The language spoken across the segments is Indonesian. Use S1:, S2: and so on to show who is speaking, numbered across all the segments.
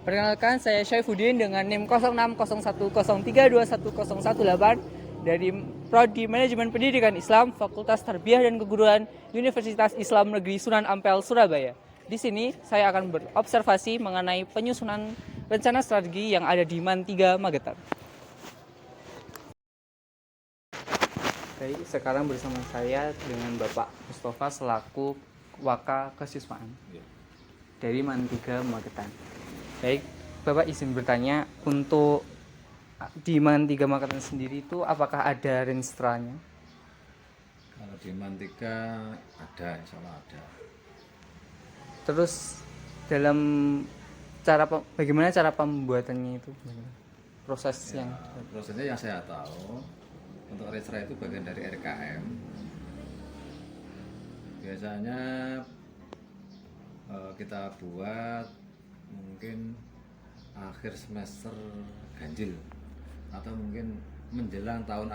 S1: Perkenalkan, saya Syaifuddin dengan NIM 060103210118 dari Prodi Manajemen Pendidikan Islam, Fakultas Tarbiyah dan Keguruan, Universitas Islam Negeri Sunan Ampel, Surabaya. Di sini saya akan berobservasi mengenai penyusunan rencana strategi yang ada di MAN 3 Magetan. Baik, sekarang bersama saya dengan Bapak Mustafa selaku Waka Kesiswaan dari MAN 3 Magetan. Baik, Bapak izin bertanya, untuk di MAN 3 Magetan sendiri itu apakah ada renstranya?
S2: Kalau di MAN 3 ada, insya Allah ada.
S1: Terus dalam bagaimana cara pembuatannya itu? Proses yang
S2: Prosesnya yang saya tahu, untuk restra itu bagian dari RKM. Biasanya kita buat mungkin akhir semester ganjil atau mungkin menjelang tahun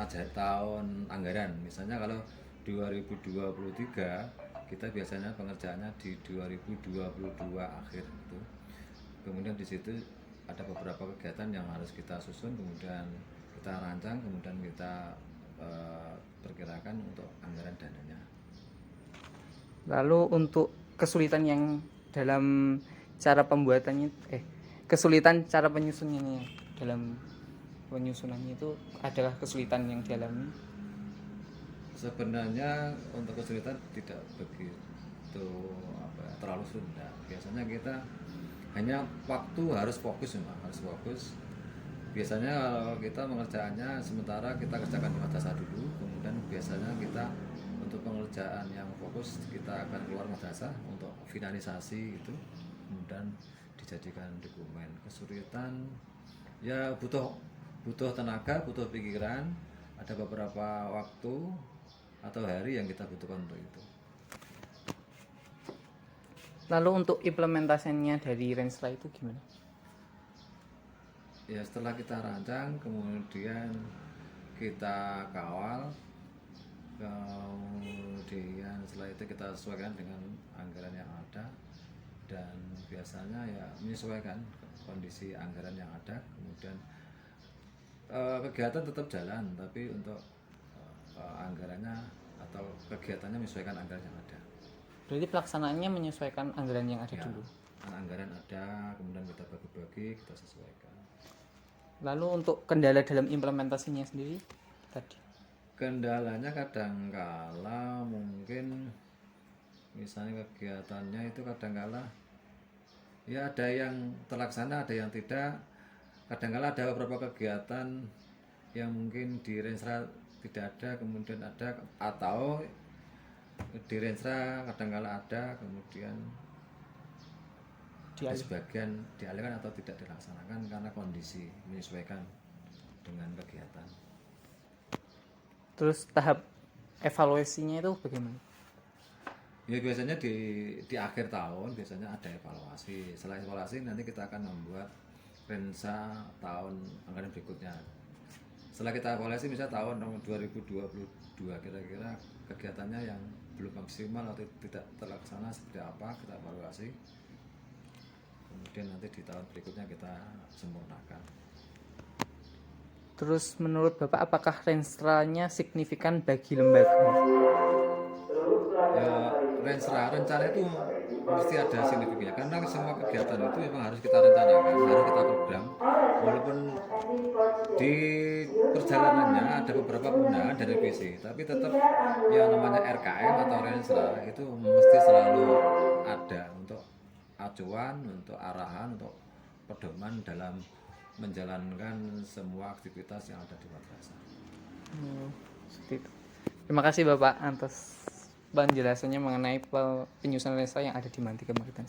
S2: anggaran. Misalnya kalau 2023 kita biasanya pengerjaannya di 2022 akhir itu. Kemudian di situ ada beberapa kegiatan yang harus kita susun, kemudian kita rancang, kemudian kita perkirakan untuk anggaran dananya.
S1: lalu untuk kesulitan yang dalam cara pembuatannya, kesulitan cara penyusunannya dalam penyusunannya itu adalah kesulitan yang dialami.
S2: Sebenarnya untuk kesulitan tidak begitu terlalu sulit. Biasanya kita hanya waktu harus fokus, harus fokus. Biasanya kalau kita mengerjakannya sementara kita kerjakan di madrasah dulu, kemudian biasanya kita untuk pengerjaan yang fokus kita akan keluar madrasah untuk finalisasi itu, kemudian dijadikan dokumen. Kesulitan ya butuh tenaga, butuh pikiran, ada beberapa waktu atau hari yang kita butuhkan untuk itu.
S1: Lalu untuk implementasinya dari Renstra itu gimana?
S2: Ya setelah kita rancang, kemudian kita kawal, kemudian setelah itu kita sesuaikan dengan anggaran yang ada, dan biasanya ya menyesuaikan kondisi anggaran yang ada. Kemudian kegiatan tetap jalan, tapi untuk anggarannya atau kegiatannya menyesuaikan anggaran yang ada.
S1: Berarti pelaksanaannya menyesuaikan anggaran yang ada
S2: Ya,
S1: dulu.
S2: anggaran ada, kemudian kita bagi-bagi, kita sesuaikan.
S1: Lalu untuk kendala dalam implementasinya sendiri tadi?
S2: Kendalanya kadangkala mungkin misalnya kegiatannya itu kadangkala ya ada yang terlaksana, ada yang tidak. Kadangkala ada beberapa kegiatan yang mungkin di Renstra tidak ada, kemudian ada, atau di Renstra kadangkala ada, kemudian ada sebagian dialihkan atau tidak dilaksanakan karena kondisi menyesuaikan dengan kegiatan.
S1: Terus tahap evaluasinya itu bagaimana?
S2: Ya biasanya di akhir tahun biasanya ada evaluasi. Setelah evaluasi nanti kita akan membuat rensa tahun anggaran berikutnya. Setelah kita evaluasi misalnya tahun 2022 kira-kira kegiatannya yang belum maksimal atau tidak terlaksana seperti apa, kita evaluasi. Kemudian nanti di tahun berikutnya kita sempurnakan.
S1: Terus menurut Bapak apakah Renstranya signifikan bagi lembaga?
S2: Ya rencana itu mesti ada signifikannya karena semua kegiatan itu memang harus kita rencanakan, harus kita program. Walaupun di perjalanannya ada beberapa penggunaan dari revisi, tapi tetap yang namanya RKM atau Renstra itu mesti selalu ada untuk acuan, untuk arahan, untuk pedoman dalam menjalankan semua aktivitas yang ada di madrasah.
S1: Seperti itu. Terima kasih Bapak atas penjelasannya mengenai penyusunan Renstra yang ada di MAN 3 Magetan.